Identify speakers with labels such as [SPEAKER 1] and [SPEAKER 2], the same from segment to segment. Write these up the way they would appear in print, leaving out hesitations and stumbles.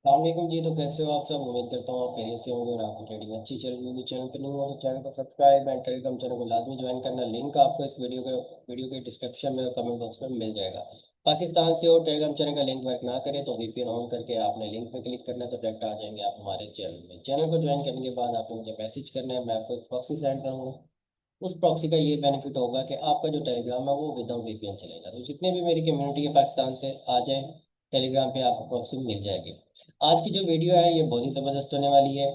[SPEAKER 1] वालेकुम जी। तो कैसे हो आप सब? उम्मीद करता हूँ आप खैरियत से होंगे और आपकी ट्रेडिंग अच्छी चल रही होगी। चैनल पे न्यू हो तो चैनल को सब्सक्राइब एंड टेलीग्राम चैनल को लाजमी ज्वाइन करना। लिंक आपको इस वीडियो के डिस्क्रिप्शन में और कमेंट बॉक्स में मिल जाएगा। पाकिस्तान से हो टेलीग्राम चैनल का लिंक वर्क ना करे तो वीपीएन ऑन करके आपने लिंक पे क्लिक करना है तो डायरेक्ट आ जाएंगे आप हमारे चैनल में। चैनल को ज्वाइन करने के बाद आपको मुझे मैसेज करना है, मैं आपको एक प्रॉक्सी सेंड करूँगा। उस प्रॉक्सी का ये बेनिफिट होगा कि आपका जो टेलीग्राम है वो विदाउट वीपीएन चलेगा। तो जितने भी मेरी कम्युनिटी है पाकिस्तान से आ जाए, टेलीग्राम पे आपको प्रॉक्सी मिल जाएगी। आज की जो वीडियो है ये बहुत ही ज़बरदस्त होने वाली है।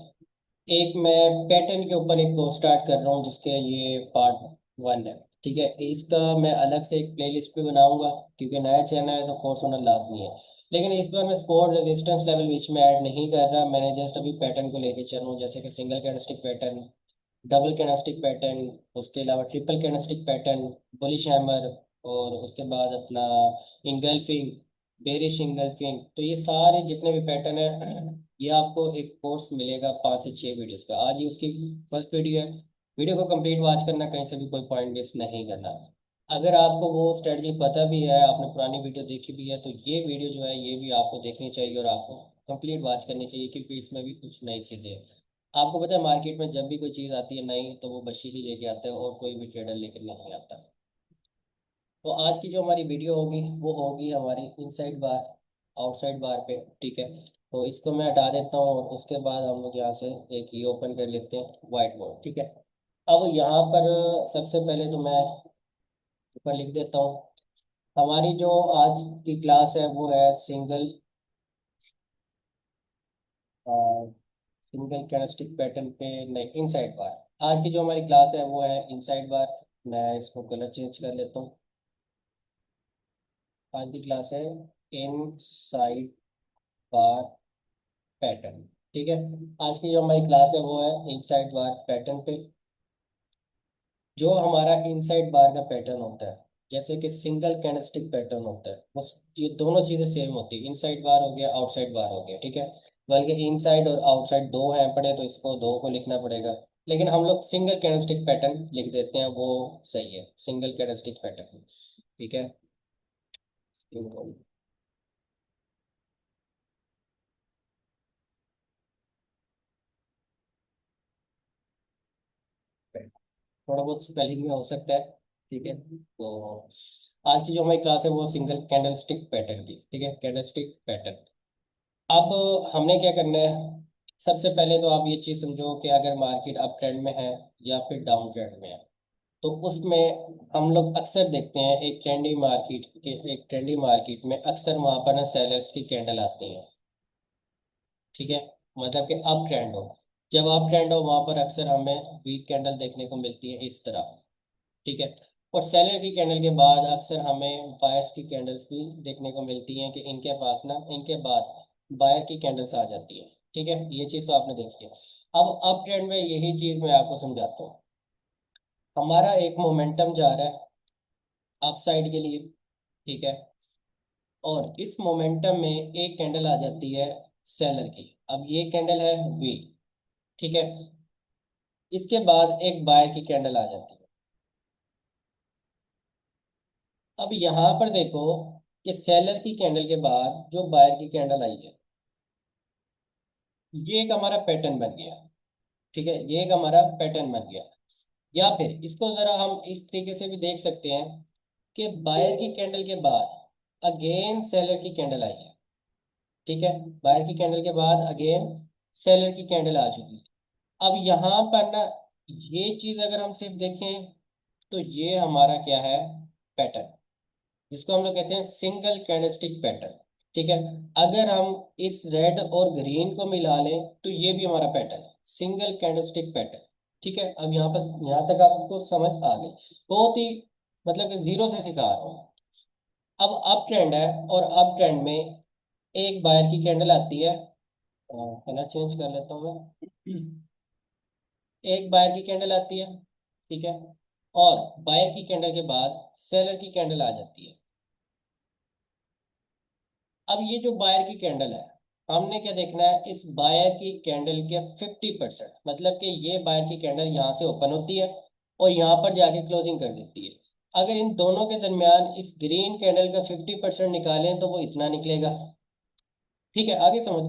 [SPEAKER 1] एक मैं पैटर्न के ऊपर एक कोर्स स्टार्ट कर रहा हूँ जिसके ये पार्ट 1 है। ठीक है, इसका मैं अलग से एक प्लेलिस्ट भी बनाऊंगा क्योंकि नया चैनल है तो कोर्स होना लाजमी है। लेकिन इस बार मैं स्पोर्ट रेजिस्टेंस लेवल बीच में ऐड नहीं कर रहा, मैंने जस्ट अभी पैटर्न को लेके चल रहा हूँ, जैसे कि single candlestick pattern, double candlestick pattern, उसके अलावा triple candlestick pattern, bullish hammer, और उसके बाद अपना इंगल्फिंग, बेरिश इंगल्फिंग। तो ये सारे जितने भी पैटर्न है ये आपको एक कोर्स मिलेगा 5 से 6 वीडियोस का। आज ही उसकी फर्स्ट वीडियो है। वीडियो को कंप्लीट वॉच करना, कहीं से भी कोई पॉइंट मिस नहीं करना। अगर आपको वो स्ट्रेटजी पता भी है, आपने पुरानी वीडियो देखी भी है, तो ये वीडियो जो है ये भी आपको देखनी चाहिए और आपको कंप्लीट वॉच करनी चाहिए क्योंकि इसमें भी कुछ नई चीज़ें हैं। आपको पता है मार्केट में जब भी कोई चीज़ आती है नई तो वो बशी ही लेके आता है और कोई भी ट्रेडर लेकर नहीं आता। तो आज की जो हमारी वीडियो होगी वो होगी हमारी इनसाइड बार आउटसाइड बार पे। ठीक है, तो इसको मैं हटा देता हूँ और उसके बाद हम लोग यहाँ से एक ये ओपन कर लेते हैं व्हाइट बोर्ड। ठीक है, अब यहाँ पर सबसे पहले तो मैं ऊपर लिख देता हूँ हमारी जो आज की क्लास है वो है सिंगल कैरेक्टरिस्टिक पैटर्न पे नहीं, इनसाइड बार। आज की जो हमारी क्लास है वो है इनसाइड बार। मैं इसको कलर चेंज कर लेता हूँ। आज की क्लास है इनसाइड बार पैटर्न। ठीक है, आज की जो हमारी क्लास है वो है इनसाइड बार पैटर्न पे। जो हमारा इनसाइड बार का पैटर्न होता है, जैसे कि सिंगल कैंडलस्टिक पैटर्न होता है, बस ये दोनों चीजें सेम होती है। इनसाइड बार हो गया, आउटसाइड बार हो गया। ठीक है, बल्कि इनसाइड और आउटसाइड दो हैं पड़े तो इसको दो को लिखना पड़ेगा, लेकिन हम लोग सिंगल कैंडलस्टिक पैटर्न लिख देते हैं, वो सही है, सिंगल कैंडलस्टिक पैटर्न। ठीक है, थोड़ा बहुत स्पेलिंग में हो सकता है। ठीक है, तो आज की जो हमारी क्लास है वो सिंगल कैंडलस्टिक पैटर्न की। ठीक है, कैंडलस्टिक पैटर्न। अब हमने क्या करना है, सबसे पहले तो आप ये चीज़ समझो कि अगर मार्केट अप ट्रेंड में है या फिर डाउन ट्रेंड में है, तो उसमें हम लोग अक्सर देखते हैं एक ट्रेंडी मार्केट में अक्सर वहाँ पर ना सेलर्स की कैंडल आती हैं। ठीक है, मतलब कि अप ट्रेंड हो, जब अप ट्रेंड हो वहाँ पर अक्सर हमें वीक कैंडल देखने को मिलती है इस तरह। ठीक है, और सेलर की कैंडल के बाद अक्सर हमें बायर्स की कैंडल्स भी देखने को मिलती हैं कि इनके पास ना इनके बाद बायर की कैंडल्स आ जाती है। ठीक है, ये चीज़ तो आपने देखी है। अब अप ट्रेंड में यही चीज़ मैं आपको समझाता हूँ। हमारा एक मोमेंटम जा रहा है अप साइड के लिए। ठीक है, और इस मोमेंटम में एक कैंडल आ जाती है सेलर की। अब ये कैंडल है वीक। ठीक है, इसके बाद एक बायर की कैंडल आ जाती है। अब यहाँ पर देखो कि सेलर की कैंडल के बाद जो बायर की कैंडल आई है, ये एक हमारा पैटर्न बन गया। ठीक है, ये एक हमारा पैटर्न बन गया। या फिर इसको जरा हम इस तरीके से भी देख सकते हैं कि बायर की कैंडल के बाद अगेन सेलर की कैंडल आई है। ठीक है, बायर की कैंडल के बाद अगेन सेलर की कैंडल आ चुकी है। अब यहाँ पर ना ये चीज अगर हम सिर्फ देखें तो ये हमारा क्या है, पैटर्न, जिसको हम लोग कहते हैं सिंगल कैंडलस्टिक पैटर्न। ठीक है, अगर हम इस रेड और ग्रीन को मिला लें तो ये भी हमारा पैटर्न है, सिंगल कैंडलस्टिक पैटर्न। ठीक है, अब यहाँ पर यहाँ तक आपको समझ आ गई। बहुत ही मतलब कि जीरो से सिखा रहा हूँ। अब अप ट्रेंड है और अप ट्रेंड में एक बायर की कैंडल आती है, कलर चेंज कर लेता हूँ मैं। एक बायर की कैंडल आती है। ठीक है, और बायर की कैंडल के बाद सेलर की कैंडल आ जाती है। अब ये जो बायर की कैंडल है, हमने क्या देखना है, इस बायर की कैंडल के 50%, मतलब कि ये बायर की कैंडल यहाँ से ओपन होती है और यहाँ पर जाके क्लोजिंग कर देती है। अगर इन दोनों के दरमियान इस ग्रीन कैंडल का 50% निकालें तो वो इतना निकलेगा। ठीक है, आगे समझ।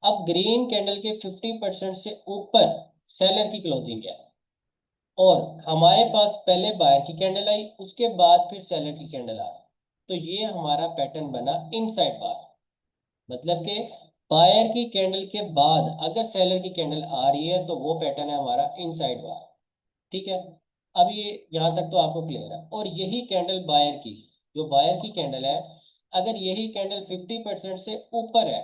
[SPEAKER 1] अब ग्रीन कैंडल के 50% से ऊपर सेलर की क्लोजिंग है, और हमारे पास पहले बायर की कैंडल आई, उसके बाद फिर सेलर की कैंडल आई, तो ये हमारा पैटर्न बना इनसाइड बार। मतलब कि बायर की कैंडल के बाद अगर सेलर की कैंडल आ रही है तो वो पैटर्न है हमारा इनसाइड बार। ठीक है, अब ये यहाँ तक तो आपको क्लियर है। और यही कैंडल बायर की, जो बायर की कैंडल है, अगर यही कैंडल 50% से ऊपर है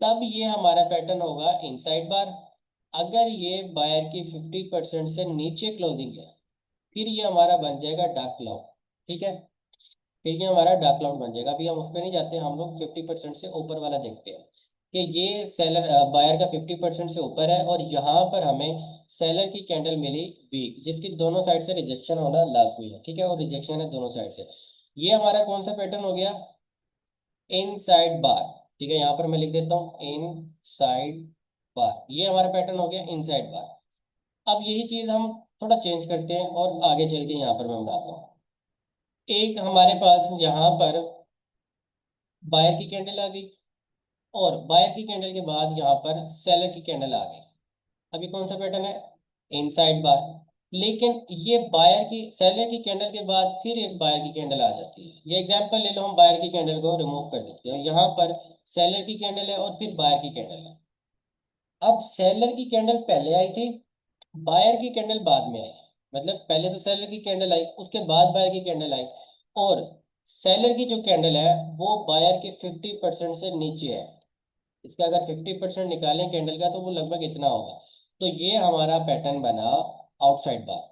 [SPEAKER 1] तब ये हमारा पैटर्न होगा इनसाइड बार। अगर ये बायर की 50% से नीचे क्लोजिंग है फिर ये हमारा बन जाएगा डार्क क्लाउड। ठीक है, फिर ये हमारा डार्क क्लाउड बन जाएगा। अभी हम उस पर नहीं जाते, हम लोग 50% से ऊपर वाला देखते हैं कि ये सेलर बायर का 50% से ऊपर है और यहाँ पर हमें सेलर की कैंडल मिली वीक, जिसकी दोनों साइड से रिजेक्शन होना लाजमी है। ठीक है, और रिजेक्शन है दोनों साइड से। ये हमारा कौन सा पैटर्न हो गया, इनसाइड बार। ठीक है, यहाँ पर मैं लिख देता हूँ इनसाइड बार, ये हमारा पैटर्न हो गया इनसाइड बार। अब यही चीज हम थोड़ा चेंज करते हैं और आगे चल के यहाँ पर मैं बताता हूँ। एक हमारे पास यहाँ पर बायर की कैंडल आ गई, और बायर की कैंडल के बाद यहाँ पर सेलर की कैंडल आ गई। अभी कौन सा पैटर्न है, इनसाइड बार। लेकिन ये बायर की सेलर की कैंडल के बाद फिर एक बायर की कैंडल आ जाती है। ये एग्जांपल ले लो, हम बायर की कैंडल को रिमूव कर देते हैं, यहाँ पर सेलर की कैंडल है और फिर बायर की कैंडल है। अब सेलर की कैंडल पहले आई थी, बायर की कैंडल बाद में आई। मतलब पहले तो सेलर की कैंडल आई, उसके बाद बायर की कैंडल आई, और सेलर की जो कैंडल है वो बायर के 50% से नीचे है। इसका अगर 50% निकालें कैंडल का तो वो लगभग इतना होगा। तो ये हमारा पैटर्न बना आउटसाइड बार।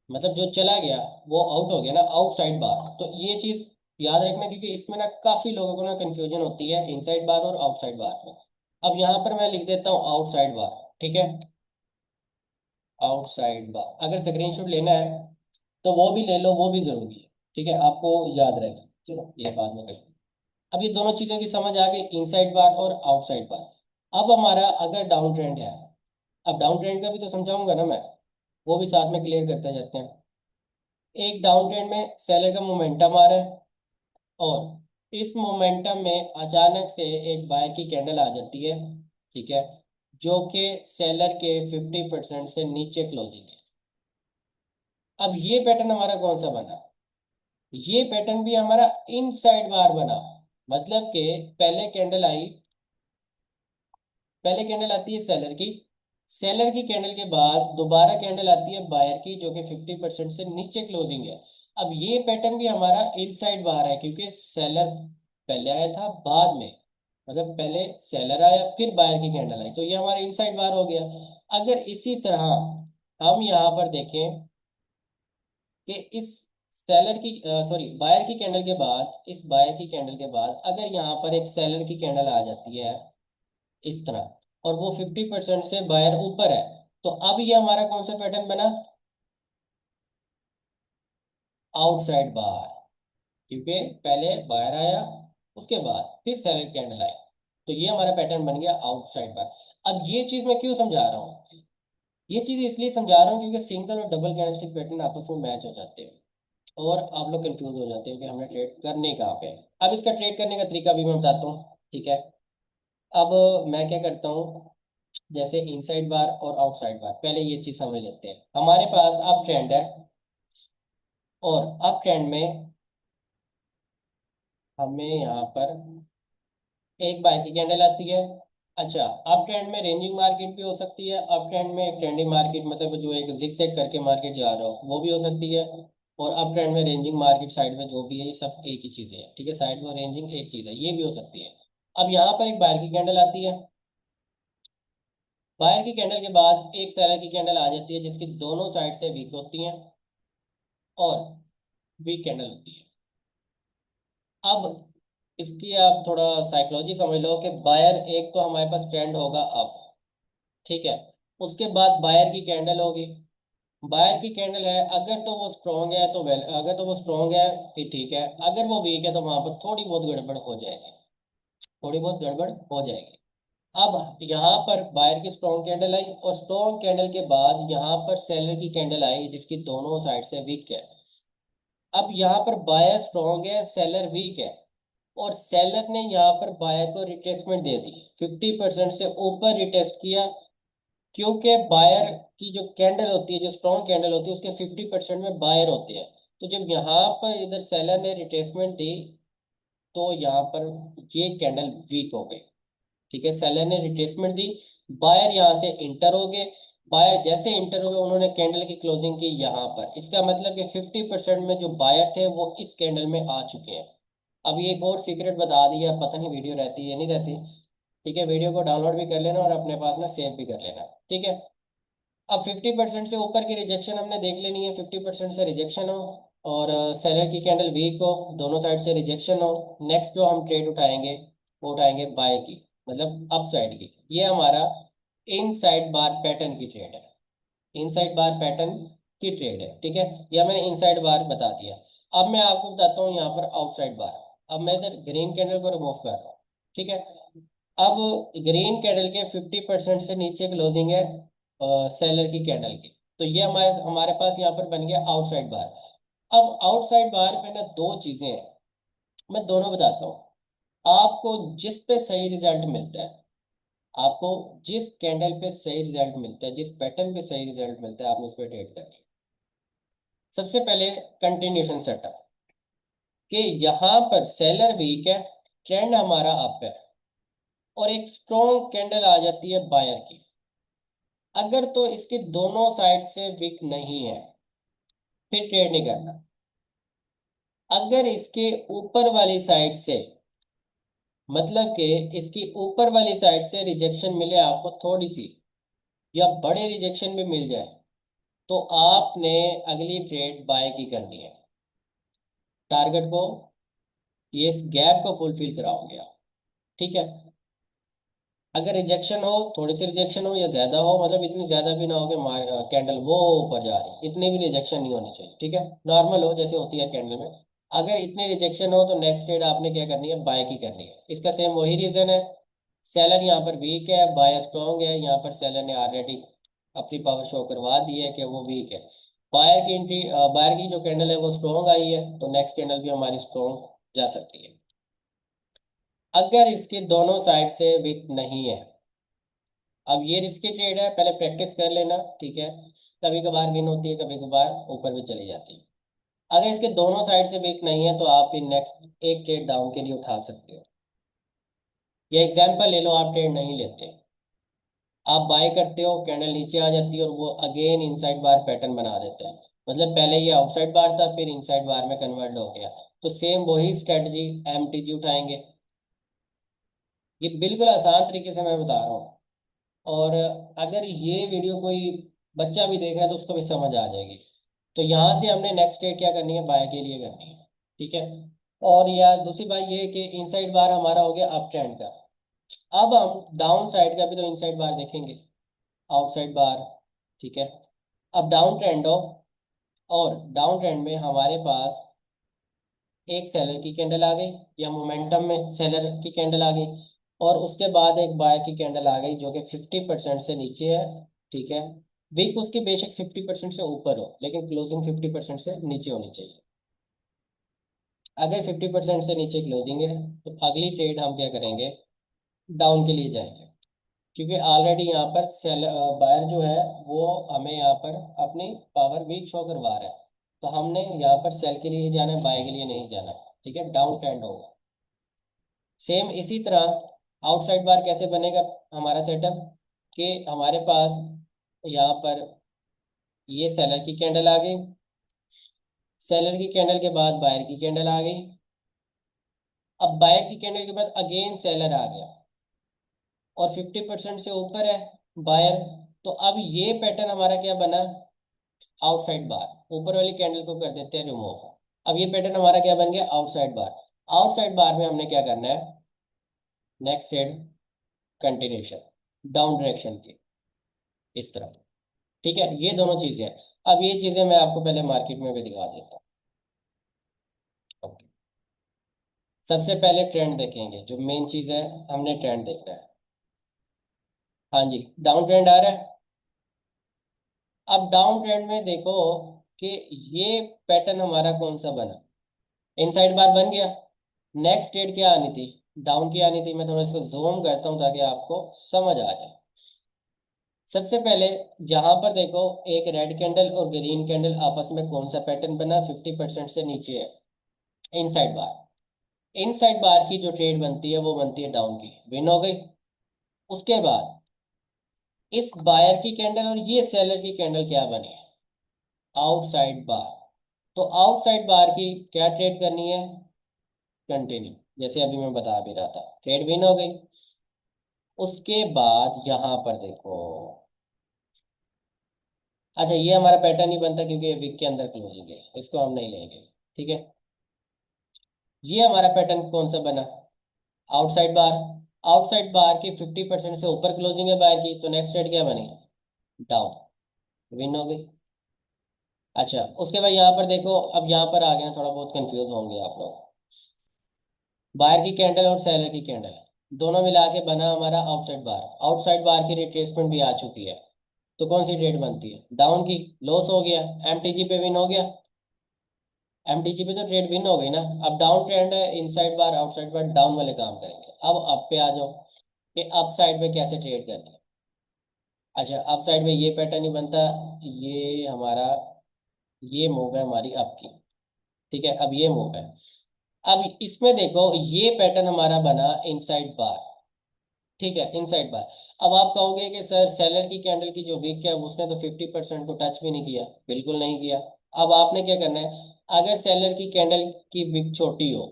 [SPEAKER 1] मतलब जो चला गया वो आउट हो गया ना, आउटसाइड बार। तो ये चीज याद रखना, क्योंकि इसमें ना काफी लोगों को ना कंफ्यूजन होती है इनसाइड बार और आउटसाइड बार में। अब यहाँ पर मैं लिख देता हूँ आउटसाइड बार। ठीक है, आउटसाइड बार अगर स्क्रीनशॉट लेना है तो वो भी ले लो, वो भी जरूरी है। ठीक है, आपको याद रहेगा। चलो ये बाद में करेंगे। अब ये दोनों चीजों की समझ आ गई, इनसाइड बार और आउटसाइड बार। अब हमारा अगर डाउन ट्रेंड है, अब डाउन ट्रेंड का भी तो समझाऊंगा ना मैं, वो भी साथ में क्लियर करते जाते हैं। एक डाउन ट्रेंड में सेलर का मोमेंटम आ रहा है, और इस मोमेंटम में अचानक से एक बायर की कैंडल आ जाती है। ठीक है, जो कि सेलर के 50% से नीचे क्लोजिंग है। अब ये पैटर्न हमारा कौन सा बना, ये पैटर्न भी हमारा इनसाइड बार बना। मतलब कि पहले कैंडल आई, पहले कैंडल आती है सेलर की, सेलर की कैंडल के बाद दोबारा कैंडल आती है बायर की जो कि 50% से नीचे क्लोजिंग है। अब ये पैटर्न भी हमारा इनसाइड बार है, क्योंकि सेलर पहले आया था बाद में। मतलब पहले सेलर आया फिर बायर की कैंडल आई, तो ये हमारा इनसाइड बार हो गया। अगर इसी तरह हम यहाँ पर देखें कि इस सेलर की सॉरी बायर की कैंडल के बाद, इस बायर की कैंडल के बाद अगर यहाँ पर एक सेलर की कैंडल आ जाती है इस तरह, और वो 50% से बायर ऊपर है, तो अब ये हमारा कौन सा पैटर्न बना, आउटसाइड बार। क्योंकि पहले बायर आया, उसके बाद फिर सेलर कैंडल आई, तो ये हमारा पैटर्न बन गया आउटसाइड बार। अब ये चीज मैं क्यों समझा रहा हूँ, ये चीज इसलिए समझा रहा हूँ क्योंकि सिंगल और डबल कैंडलस्टिक पैटर्न आपस में मैच हो जाते हैं, और आप लोग कंफ्यूज हो जाते हैं कि हमें ट्रेड करने कहाँ पे है। अब इसका ट्रेड करने का तरीका भी मैं बताता हूँ। ठीक है, अब मैं क्या करता हूँ, जैसे इनसाइड बार और आउटसाइड बार, पहले ये चीज समझ लेते हैं। हमारे पास अप ट्रेंड है, और अप ट्रेंड में हमें यहाँ पर एक बाय की कैंडल आती है। अच्छा, अप ट्रेंड में रेंजिंग मार्केट भी हो सकती है, अप ट्रेंड में एक ट्रेंडिंग मार्केट, मतलब जो एक जिगजैग करके मार्केट जा रहा हो वो भी हो सकती है। और अप ट्रेंड में रेंजिंग मार्केट साइड में जो भी है, ये सब एक ही चीजें हैं। ठीक है, साइड में रेंजिंग एक चीज है, ये भी हो सकती है। अब यहाँ पर एक बायर की कैंडल आती है, बायर की कैंडल के बाद एक सेलर की कैंडल आ जाती है जिसकी दोनों साइड से वीक होती हैं और वीक कैंडल होती है। अब इसकी आप थोड़ा साइकोलॉजी समझ लो कि बायर एक तो हमारे पास ट्रेंड होगा अप, ठीक है, उसके बाद बायर की कैंडल होगी। बायर की कैंडल है, अगर तो वो स्ट्रॉन्ग है तो वेल, अगर तो वो स्ट्रॉन्ग है फिर ठीक है, अगर वो वीक है तो वहां पर थोड़ी बहुत गड़बड़ हो जाएगी, थोड़ी बहुत गड़बड़ हो जाएगी। अब यहाँ पर बायर की स्ट्रॉन्ग कैंडल आई, और स्ट्रॉन्ग कैंडल के बाद यहाँ पर सेलर की कैंडल आई जिसकी दोनों साइड से वीक है। अब यहाँ पर बायर स्ट्रॉन्ग है, सेलर वीक है, और सेलर ने यहाँ पर बायर को रिट्रेसमेंट दे दी, 50% से ऊपर रिटेस्ट किया, क्योंकि बायर की जो कैंडल होती है, जो स्ट्रॉन्ग कैंडल होती है, उसके 50% में बायर होते हैं। तो जब यहाँ पर इधर सेलर ने रिट्रेसमेंट दी तो यहाँ पर ये कैंडल वीक हो गई। ठीक है, सेलर ने रिट्रेसमेंट दी, बायर यहाँ से इंटर हो गए। बायर जैसे इंटर हो गए, उन्होंने कैंडल की क्लोजिंग की यहाँ पर। इसका मतलब कि 50% में जो बायर थे वो इस कैंडल में आ चुके हैं। अभी एक और सीक्रेट बता दिया, पता नहीं वीडियो रहती है नहीं रहती। ठीक है, वीडियो को डाउनलोड भी कर लेना और अपने पास ना सेव भी कर लेना। ठीक है, अब 50% से ऊपर की रिजेक्शन हमने देख लेनी है। 50% से रिजेक्शन हो और सेलर की कैंडल वीक हो, दोनों साइड से रिजेक्शन हो। नेक्स्ट जो हम ट्रेड उठाएंगे वो उठाएंगे बाय की, मतलब अप साइड की। ये हमारा इनसाइड बार पैटर्न की ट्रेड है, इनसाइड बार पैटर्न की ट्रेड है। ठीक है, यह मैंने इनसाइड बार बता दिया। अब मैं आपको बताता हूँ यहाँ पर आउटसाइड बार। अब मैं इधर ग्रीन कैंडल को रिमूव कर रहा हूँ। ठीक है, अब ग्रीन कैंडल के 50% से नीचे क्लोजिंग है सेलर की कैंडल की। तो ये हमारे हमारे पास यहाँ पर बन गया आउटसाइड बार। अब आउटसाइड बार में ना दो चीजें हैं, मैं दोनों बताता हूँ। आपको जिस पे सही रिजल्ट मिलता है, आपको जिस कैंडल पे सही रिजल्ट मिलता है, जिस पैटर्न पे सही रिजल्ट मिलता है, आपने उस पर ट्रेड करनी है। सबसे पहले कंटिन्यूशन सेटअप, कि यहाँ पर सेलर वीक है, ट्रेंड हमारा अप है, और एक स्ट्रॉन्ग कैंडल आ जाती है बायर की। अगर तो इसके दोनों साइड से विक नहीं है, फिर ट्रेड नहीं करना। अगर इसके ऊपर वाली साइड से, मतलब कि इसकी ऊपर वाली साइड से रिजेक्शन मिले आपको थोड़ी सी, या बड़े रिजेक्शन भी मिल जाए, तो आपने अगली ट्रेड बाय की करनी है। टारगेट को, ये इस गैप को फुलफिल कराओगे आप। ठीक है, अगर रिजेक्शन हो, थोड़ी सी रिजेक्शन हो या ज्यादा हो, मतलब इतनी ज्यादा भी ना हो कि मार कैंडल वो ऊपर जा रही है, इतनी भी रिजेक्शन नहीं होनी चाहिए। ठीक है, नॉर्मल हो जैसे होती है कैंडल में। अगर इतनी रिजेक्शन हो तो नेक्स्ट ट्रेड आपने क्या करनी है, बाय की करनी है। इसका सेम वही रीजन है, सेलर यहाँ पर वीक है, बाय स्ट्रॉन्ग है। यहाँ पर सेलर ने ऑलरेडी अपनी पावर शो करवा दी है कि वो वीक है। बायर की एंट्री, बायर की जो कैंडल है वो स्ट्रॉन्ग आई है, तो नेक्स्ट कैंडल भी हमारी स्ट्रॉन्ग जा सकती है। अगर इसके दोनों साइड से वीक नहीं है, अब ये रिस्की ट्रेड है, पहले प्रैक्टिस कर लेना। ठीक है, कभी कभार विन होती है, कभी कभार ऊपर भी चली जाती है। अगर इसके दोनों साइड से वीक नहीं है तो आप फिर नेक्स्ट एक ट्रेड डाउन के लिए उठा सकते हो। ये एग्जांपल ले लो, आप ट्रेड नहीं लेते, आप बाय करते हो, कैंडल नीचे आ जाती है और वो अगेन इनसाइड बार पैटर्न बना देते हैं। मतलब पहले ये आउटसाइड बार था, फिर इनसाइड बार में कन्वर्ट हो गया। तो सेम वही स्ट्रेटजी एमटीजी उठाएंगे। ये बिल्कुल आसान तरीके से मैं बता रहा हूँ। और अगर ये वीडियो कोई बच्चा भी देख रहा है तो उसको भी समझ आ जाएगी। तो यहाँ से हमने नेक्स्ट ट्रेड क्या करनी है, बाय के लिए करनी है। ठीक है, और यार दूसरी बात ये है कि इनसाइड बार हमारा हो गया अप ट्रेंड का। अब हम डाउन साइड का भी तो इनसाइड बार देखेंगे, आउटसाइड बार। ठीक है, अब डाउन ट्रेंड हो, और डाउन ट्रेंड में हमारे पास एक सेलर की कैंडल आ गई, या मोमेंटम में सेलर की कैंडल आ गई, और उसके बाद एक बाय की कैंडल आ गई जो कि 50% से नीचे है। ठीक है, वीक उसकी बेशक 50% से ऊपर हो, लेकिन क्लोजिंग 50% से नीचे होनी चाहिए। अगर 50% से नीचे क्लोजिंग है तो अगली ट्रेड हम क्या करेंगे, डाउन के लिए जाएंगे। क्योंकि ऑलरेडी यहाँ पर सेल बायर जो है वो हमें यहाँ पर अपनी पावर वीक शो करवा रहा है, तो हमने यहाँ पर सेल के लिए ही जाना है, बाय के लिए नहीं जाना। ठीक है, डाउन ट्रेंड होगा। सेम इसी तरह आउटसाइड बार कैसे बनेगा हमारा सेटअप, कि हमारे पास यहाँ पर ये सेलर की कैंडल आ गई, सेलर की कैंडल के बाद बायर की कैंडल आ गई, अब बायर की कैंडल के बाद अगेन सेलर आ गया, और 50% से ऊपर है बायर। तो अब ये पैटर्न हमारा क्या बना, आउटसाइड बार। ऊपर वाली कैंडल को कर देते हैं रिमूव। अब ये पैटर्न हमारा क्या बन गया, आउटसाइड बार। आउटसाइड बार में हमने क्या करना है, next trade continuation down direction की, इस तरह। ठीक है, ये दोनों चीजें हैं। अब ये चीजें मैं आपको पहले मार्केट में भी दिखा देता हूँ। ओके, सबसे पहले ट्रेंड देखेंगे, जो मेन चीज है, हमने ट्रेंड देखना है। हाँ जी, डाउन ट्रेंड आ रहा है। अब डाउन ट्रेंड में देखो कि ये पैटर्न हमारा कौन सा बना, इनसाइड बार बन गया। नेक्स्ट ट्रेड क्या आनी थी, डाउन की आनी थी। मैं थोड़ा इसको जूम करता हूँ ताकि आपको समझ आ जाए। सबसे पहले यहाँ पर देखो, एक रेड कैंडल और ग्रीन कैंडल आपस में कौन सा पैटर्न बना, 50% से नीचे है, इनसाइड बार। इनसाइड बार की जो ट्रेड बनती है वो बनती है डाउन की, विन हो गई। उसके बाद इस बायर की कैंडल और ये सेलर की कैंडल क्या बनी है, आउटसाइड बार। तो आउटसाइड बार की क्या ट्रेड करनी है, कंटिन्यू, जैसे अभी मैं बता भी रहा था, ट्रेड विन हो गई। उसके बाद यहाँ पर देखो, अच्छा ये हमारा पैटर्न नहीं बनता क्योंकि ये वीक के अंदर क्लोजिंग है, इसको हम नहीं लेंगे। ठीक है, ये हमारा पैटर्न कौन सा बना, आउटसाइड बार। आउटसाइड बार की 50% से ऊपर क्लोजिंग है बायर की, तो नेक्स्ट ट्रेड क्या बनी, डाउन, विन हो गई। अच्छा उसके बाद यहाँ पर देखो, अब यहाँ पर आ गया, थोड़ा बहुत कंफ्यूज होंगे आप लोग। बायर की कैंडल और सेलर की कैंडल दोनों मिला के बना हमारा आउटसाइड बार। आउटसाइड बार की रिट्रेसमेंट भी आ चुकी है, तो कौन सी ट्रेड बनती है, डाउन की। लॉस हो गया, एमटीजी पे विन हो गया, एमटीजी पे तो ट्रेड विन हो गई ना। अब डाउन ट्रेंड है, इनसाइड बार आउटसाइड बार डाउन वाले काम करेंगे। अब अप पे आ जाओ कि अप साइड में कैसे ट्रेड करना है। अच्छा अप साइड में ये पैटर्न ही बनता, ये हमारा, ये मूव है हमारी अप की। ठीक है, अब ये मूव है। अब इसमें देखो ये पैटर्न हमारा बना इनसाइड बार। ठीक है, इनसाइड बार। अब आप कहोगे कि सर सेलर की कैंडल की जो वीक है उसने तो 50% को टच भी नहीं किया, बिल्कुल नहीं किया। अब आपने क्या करना है, अगर सेलर की कैंडल की वीक छोटी हो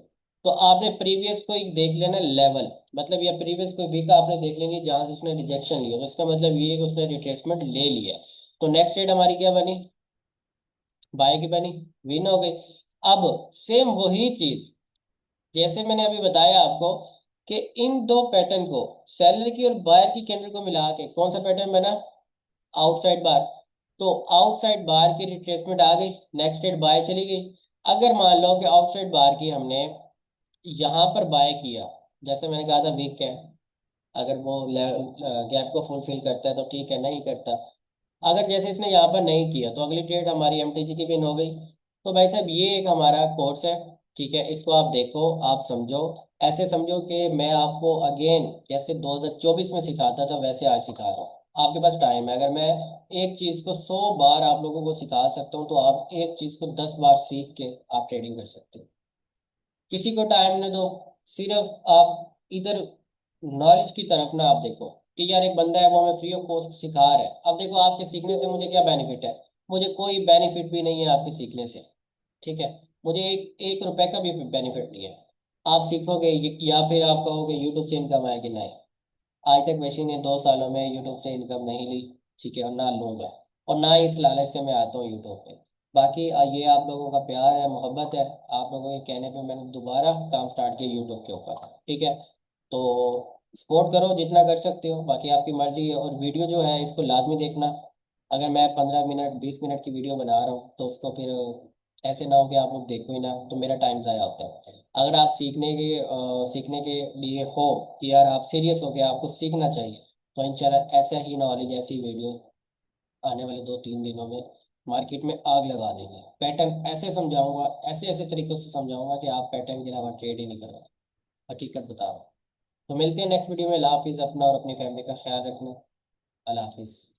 [SPEAKER 1] तो आपने प्रीवियस को एक देख लेना लेवल, मतलब या प्रीवियस कोई वीक आपने देख लेनी है जहां से उसने रिजेक्शन लिया, तो इसका मतलब ये है कि उसने रिट्रेसमेंट ले लिया है। तो नेक्स्ट रेट हमारी क्या बनी, बाय की बनी, विन हो गई। अब सेम वही चीज जैसे मैंने अभी बताया आपको कि इन दो पैटर्न को, सेलर की और बायर की कैंडल को मिला के कौन सा पैटर्न बना, आउटसाइड बार। तो आउटसाइड बार की रिट्रेसमेंट आ गई, नेक्स्ट डेट बाय चली गई। अगर मान लो कि आउटसाइड बार की हमने यहाँ पर बाय किया, जैसे मैंने कहा था वीक है, अगर वो गैप को फुलफिल करता है तो ठीक है, नहीं करता, अगर जैसे इसने यहाँ पर नहीं किया तो अगली ट्रेड हमारी एमटीजी की विन हो गई। तो भाई साहब ये एक हमारा कोर्स है, ठीक है, इसको आप देखो, आप समझो। ऐसे समझो कि मैं आपको अगेन जैसे 2024 में सिखाता था वैसे आज सिखा रहा हूँ। आपके पास टाइम है, अगर मैं एक चीज़ को 100 बार आप लोगों को सिखा सकता हूँ तो आप एक चीज़ को 10 बार सीख के आप ट्रेडिंग कर सकते हो। किसी को टाइम न दो, सिर्फ आप इधर नॉलेज की तरफ ना आप देखो कि यार एक बंदा है वो हमें फ्री ऑफ कॉस्ट सिखा रहा है। अब देखो आपके सीखने से मुझे क्या बेनिफिट है, मुझे कोई बेनिफिट भी नहीं है आपके सीखने से। ठीक है, मुझे एक एक रुपए का भी बेनिफिट नहीं है। आप सीखोगे या फिर आप कहोगे यूट्यूब से इनकम आएगी, नहीं। आज तक वैसे ने 2 सालों में यूट्यूब से इनकम नहीं ली, ठीक है, और ना लूंगा, और ना ही इस लालच से मैं आता हूँ यूट्यूब पे। बाकी ये आप लोगों का प्यार है, मोहब्बत है, आप लोगों के कहने पे मैंने दोबारा काम स्टार्ट किया यूट्यूब के ऊपर। ठीक है, तो सपोर्ट करो जितना कर सकते हो, बाकी आपकी मर्जी है। और वीडियो जो है इसको लाजमी देखना। अगर मैं 15 मिनट 20 मिनट की वीडियो बना रहा हूँ तो उसको फिर ऐसे ना हो कि आप लोग देखो ही ना, तो मेरा टाइम ज़ाया होता है। अगर आप सीखने के लिए हो कि यार आप सीरियस हो कि आपको सीखना चाहिए, तो इंशाल्लाह ऐसा ही नॉलेज, ऐसी वीडियो आने वाले 2-3 दिनों में मार्केट में आग लगा देंगे। पैटर्न ऐसे समझाऊंगा, ऐसे ऐसे तरीकों से समझाऊंगा कि आप पैटर्न के अलावा ट्रेड ही नहीं करोगे, हकीकत बता रहा हूँ। तो मिलते हैं नेक्स्ट वीडियो में। अल्लाह हाफिज़, अपना और अपनी फैमिली का ख्याल रखना। अल्लाह हाफिज़।